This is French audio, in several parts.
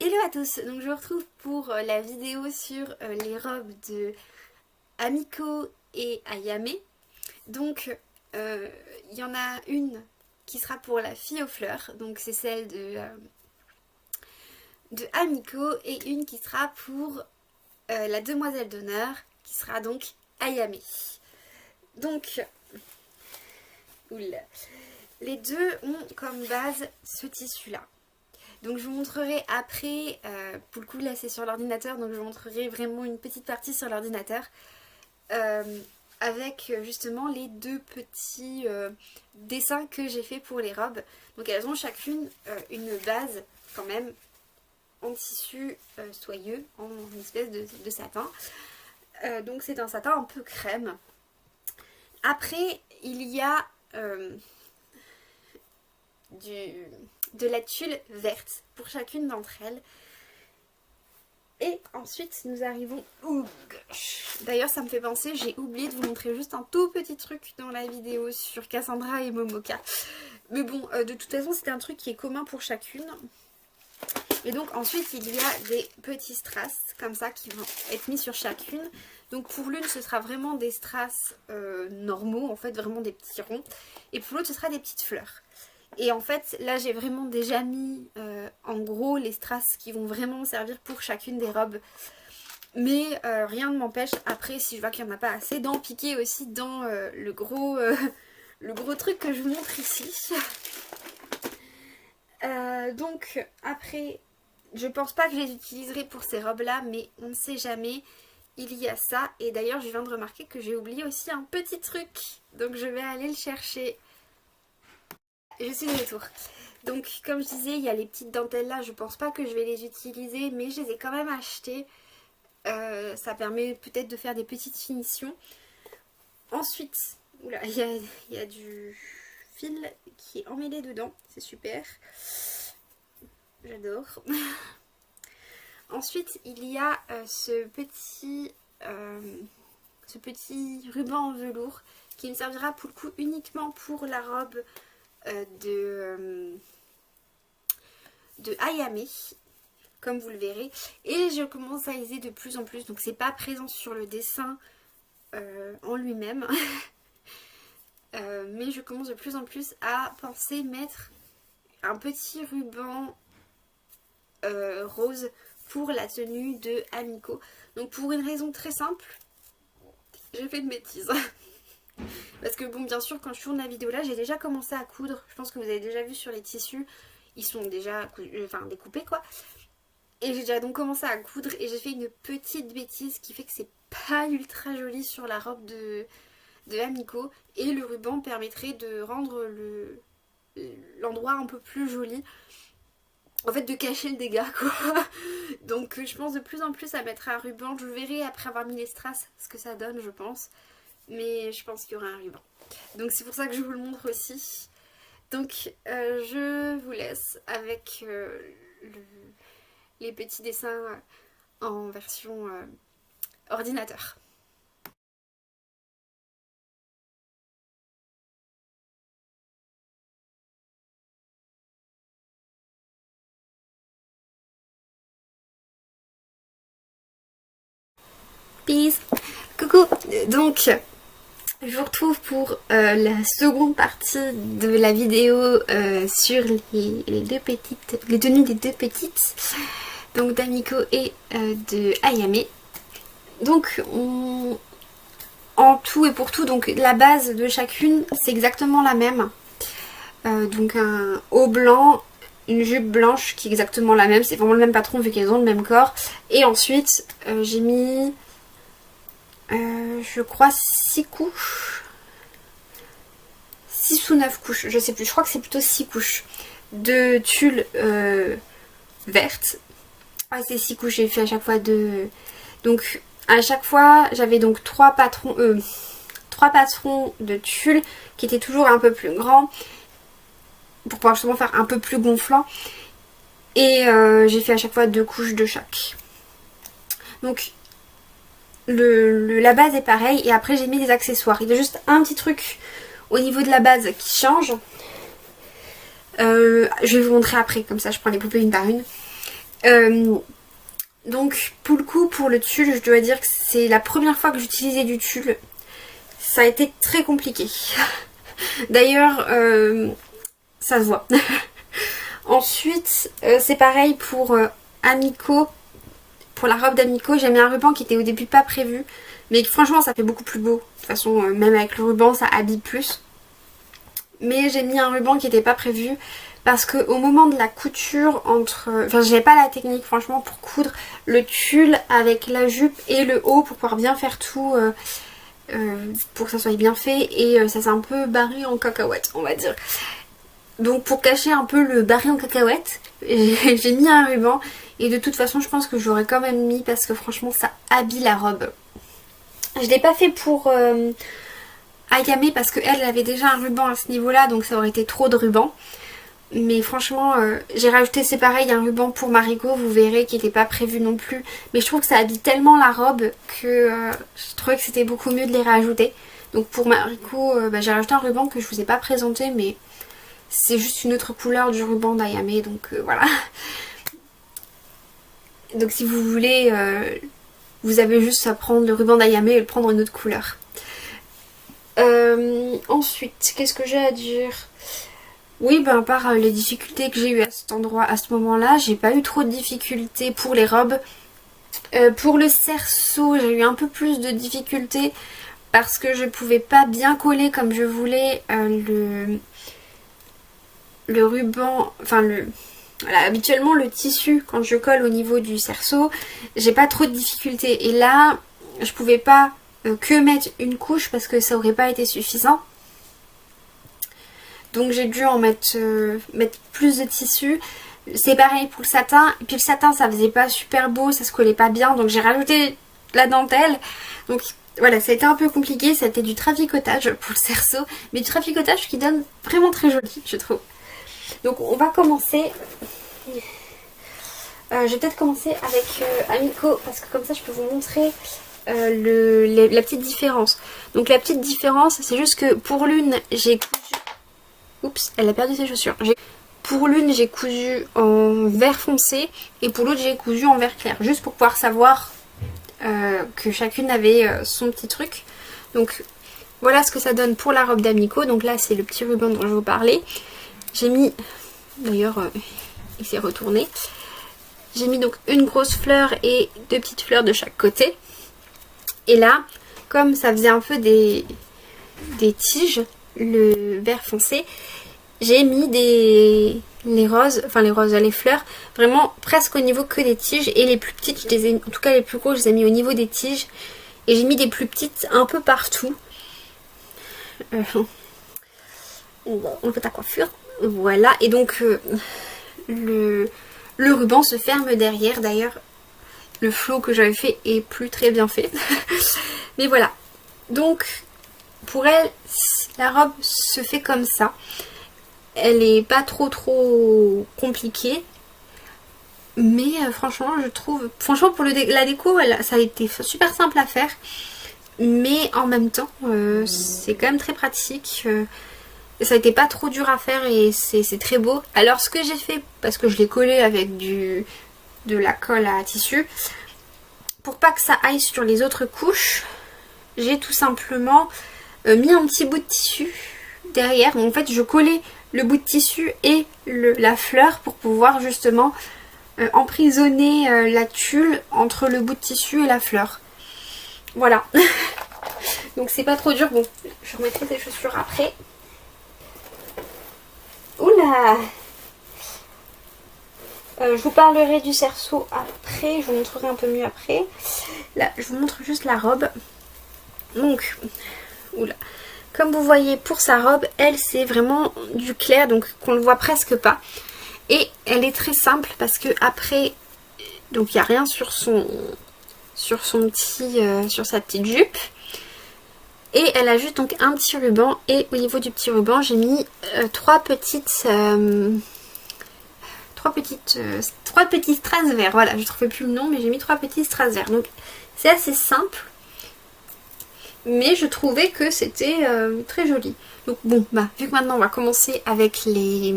Hello à tous, donc je vous retrouve pour la vidéo sur les robes de Amiko et Ayame. Donc il y en a une qui sera pour la fille aux fleurs, donc c'est celle de Amiko, et une qui sera pour la demoiselle d'honneur, qui sera donc Ayame. Donc, oula, les deux ont comme base ce tissu-là. Donc je vous montrerai après, pour le coup là c'est sur l'ordinateur, donc je vous montrerai vraiment une petite partie sur l'ordinateur avec justement les deux petits dessins que j'ai fait pour les robes. Donc elles ont chacune une base quand même en tissu soyeux, en espèce de satin. Donc c'est un satin un peu crème. Après il y a de la tulle verte pour chacune d'entre elles. Et ensuite nous arrivons... D'ailleurs ça me fait penser, j'ai oublié de vous montrer juste un tout petit truc dans la vidéo sur Cassandra et Momoka. Mais bon, de toute façon c'était un truc qui est commun pour chacune. Et donc ensuite il y a des petits strass comme ça qui vont être mis sur chacune. Donc pour l'une ce sera vraiment des strass normaux, en fait vraiment des petits ronds. Et pour l'autre ce sera des petites fleurs. Et en fait là j'ai vraiment déjà mis en gros les strass qui vont vraiment servir pour chacune des robes. Mais rien ne m'empêche après, si je vois qu'il n'y en a pas assez, d'en piquer aussi dans le gros truc que je vous montre ici. Donc après, je pense pas que je les utiliserai pour ces robes là, mais on ne sait jamais. Il y a ça, et d'ailleurs je viens de remarquer que j'ai oublié aussi un petit truc. Donc je vais aller le chercher. Je suis de retour. Donc comme je disais, il y a les petites dentelles là, je pense pas que je vais les utiliser, mais je les ai quand même achetées. Ça permet peut-être de faire des petites finitions. Ensuite, oula, il y a du fil qui est emmêlé dedans, c'est super. J'adore. Ensuite, il y a ce petit ruban en velours qui me servira pour le coup uniquement pour la robe de Ayame, comme vous le verrez. Et je commence à liser de plus en plus, donc c'est pas présent sur le dessin en lui-même. Mais je commence de plus en plus à penser mettre un petit ruban rose pour la tenue de Amiko. Donc pour une raison très simple, j'ai fait une bêtise. Parce que bon, bien sûr, quand je tourne la vidéo là, j'ai déjà commencé à coudre. Je pense que vous avez déjà vu sur les tissus, ils sont déjà découpés quoi. Et j'ai déjà donc commencé à coudre et j'ai fait une petite bêtise qui fait que c'est pas ultra joli sur la robe de Amiko. Et le ruban permettrait de rendre l'endroit un peu plus joli. En fait de cacher le dégât quoi. Donc je pense de plus en plus à mettre un ruban. Je verrai après avoir mis les strass ce que ça donne, je pense. Mais je pense qu'il y aura un ruban. Donc c'est pour ça que je vous le montre aussi. Donc je vous laisse avec les petits dessins en version ordinateur. Peace. Coucou. Donc je vous retrouve pour la seconde partie de la vidéo sur les tenues des deux petites, donc d'Amiko et de Ayame. Donc en tout et pour tout, donc la base de chacune c'est exactement la même. Donc un haut blanc, une jupe blanche qui est exactement la même, c'est vraiment le même patron vu qu'elles ont le même corps. Et ensuite j'ai mis je crois 6 couches, 6 ou 9 couches, je sais plus, je crois que c'est plutôt 6 couches de tulle verte. Ah, c'est 6 couches, j'ai fait à chaque fois 2. Donc à chaque fois j'avais donc 3 patrons de tulle qui étaient toujours un peu plus grands pour pouvoir justement faire un peu plus gonflant. Et j'ai fait à chaque fois 2 couches de chaque. Donc la base est pareille et après j'ai mis des accessoires. Il y a juste un petit truc au niveau de la base qui change. Je vais vous montrer après, comme ça je prends les poupées une par une. Donc pour le coup, pour le tulle, je dois dire que c'est la première fois que j'utilisais du tulle. Ça a été très compliqué. D'ailleurs, ça se voit. Ensuite, c'est pareil pour Amico. Pour la robe d'Amico, j'ai mis un ruban qui était au début pas prévu. Mais franchement, ça fait beaucoup plus beau. De toute façon, même avec le ruban, ça habille plus. Mais j'ai mis un ruban qui n'était pas prévu. Parce qu'au moment de la couture, enfin, j'avais pas la technique, franchement, pour coudre le tulle avec la jupe et le haut pour pouvoir bien faire tout. Pour que ça soit bien fait. Et ça s'est un peu barré en cacahuète, on va dire. Donc pour cacher un peu le barré en cacahuète, j'ai mis un ruban. Et de toute façon, je pense que j'aurais quand même mis parce que franchement, ça habille la robe. Je l'ai pas fait pour Ayame parce qu'elle avait déjà un ruban à ce niveau-là, donc ça aurait été trop de ruban. Mais franchement, j'ai rajouté, c'est pareil, un ruban pour Mariko, vous verrez, qui n'était pas prévu non plus. Mais je trouve que ça habille tellement la robe que je trouvais que c'était beaucoup mieux de les rajouter. Donc pour Mariko, j'ai rajouté un ruban que je vous ai pas présenté, mais c'est juste une autre couleur du ruban d'Ayame, donc voilà. Donc si vous voulez, vous avez juste à prendre le ruban d'Ayame et le prendre une autre couleur. Ensuite, qu'est-ce que j'ai à dire ? Oui, à part les difficultés que j'ai eues à cet endroit, à ce moment-là, j'ai pas eu trop de difficultés pour les robes. Pour le cerceau, j'ai eu un peu plus de difficultés parce que je pouvais pas bien coller comme je voulais le ruban, enfin voilà, habituellement le tissu quand je colle au niveau du cerceau, j'ai pas trop de difficultés. Et là, je pouvais pas que mettre une couche parce que ça aurait pas été suffisant. Donc j'ai dû en mettre plus de tissu. C'est pareil pour le satin. Et puis le satin, ça faisait pas super beau, ça se collait pas bien. Donc j'ai rajouté la dentelle. Donc voilà, ça a été un peu compliqué. Ça a été du traficotage pour le cerceau. Mais du traficotage qui donne vraiment très joli, je trouve. Donc on va commencer. Je vais peut-être commencer avec Amico. Parce que comme ça, je peux vous montrer la petite différence. Donc la petite différence, c'est juste que pour l'une, j'ai cousu... Oups, elle a perdu ses chaussures. Pour l'une, j'ai cousu en vert foncé et pour l'autre, j'ai cousu en vert clair. Juste pour pouvoir savoir que chacune avait son petit truc. Donc voilà ce que ça donne pour la robe d'Amico. Donc là, c'est le petit ruban dont je vous parlais. J'ai mis... D'ailleurs, il s'est retourné. J'ai mis donc une grosse fleur et deux petites fleurs de chaque côté. Et là, comme ça faisait un peu des tiges, le vert foncé, j'ai mis les fleurs vraiment presque au niveau que des tiges, et les plus petites, en tout cas les plus grosses, je les ai mis au niveau des tiges, et j'ai mis des plus petites un peu partout. On fait ta coiffure, voilà, et donc le ruban se ferme derrière. D'ailleurs, le flot que j'avais fait est plus très bien fait. Mais voilà, donc pour elle, la robe se fait comme ça. Elle est pas trop compliquée. Mais franchement, je trouve... Franchement, pour la déco, ça a été super simple à faire. Mais en même temps, c'est quand même très pratique. Ça a été pas trop dur à faire et c'est très beau. Alors ce que j'ai fait, parce que je l'ai collé avec de la colle à tissu, pour pas que ça aille sur les autres couches, j'ai tout simplement mis un petit bout de tissu derrière. En fait, je collais le bout de tissu et la fleur pour pouvoir justement emprisonner la tulle entre le bout de tissu et la fleur. Voilà. Donc c'est pas trop dur. Bon, je remettrai tes chaussures après. Oula! Je vous parlerai du cerceau après, je vous montrerai un peu mieux après. Là, je vous montre juste la robe. Donc, oula. Comme vous voyez, pour sa robe, elle, c'est vraiment du clair, donc qu'on ne voit presque pas. Et elle est très simple parce que après, donc il n'y a rien sur sa petite jupe. Et elle a juste donc un petit ruban, et au niveau du petit ruban, j'ai mis trois petits strass verts. Voilà, je ne trouvais plus le nom, mais j'ai mis 3 petits strass verts. Donc c'est assez simple, mais je trouvais que c'était très joli. Donc bon, vu que maintenant on va commencer avec les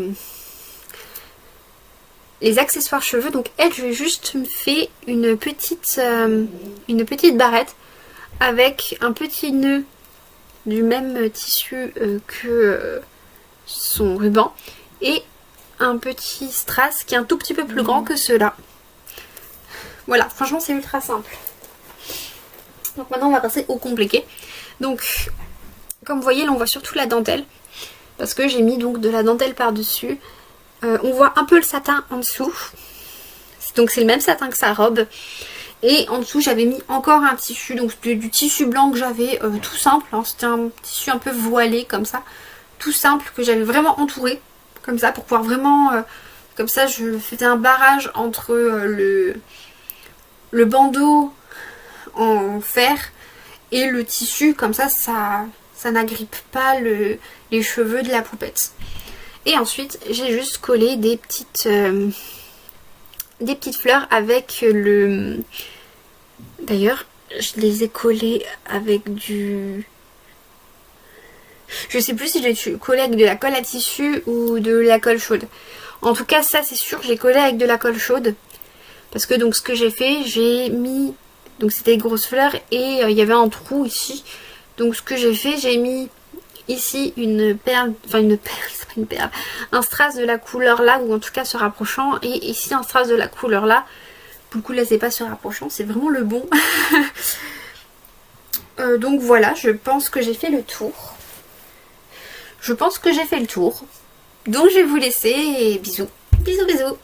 les accessoires cheveux. Donc elle, je vais juste me faire une petite barrette avec un petit nœud du même tissu que son ruban et un petit strass qui est un tout petit peu plus grand que ceux-là. Voilà, franchement c'est ultra simple. Donc maintenant on va passer au compliqué. Donc comme vous voyez là on voit surtout la dentelle parce que j'ai mis donc de la dentelle par dessus. On voit un peu le satin en dessous, donc c'est le même satin que sa robe. Et en dessous j'avais mis encore un tissu, donc du tissu blanc que j'avais tout simple, hein. C'était un tissu un peu voilé comme ça, tout simple, que j'avais vraiment entouré comme ça pour pouvoir vraiment, comme ça je faisais un barrage entre le bandeau en fer et le tissu, comme ça ça n'agrippe pas les cheveux de la poupette. Et ensuite j'ai juste collé des petites fleurs avec le... D'ailleurs je les ai collées avec du... Je sais plus si je l'ai collé avec de la colle à tissu ou de la colle chaude. En tout cas ça c'est sûr, j'ai collé avec de la colle chaude. Parce que donc ce que j'ai fait, j'ai mis... Donc c'était des grosses fleurs et il y avait un trou ici. Donc ce que j'ai fait, j'ai mis ici une perle, enfin une perle, c'est pas une perle, un strass de la couleur là, ou en tout cas se rapprochant, et ici un strass de la couleur là. Pour le coup là c'est pas se rapprochant, c'est vraiment le bon. Donc voilà, je pense que j'ai fait le tour. Donc je vais vous laisser et bisous. Bisous bisous.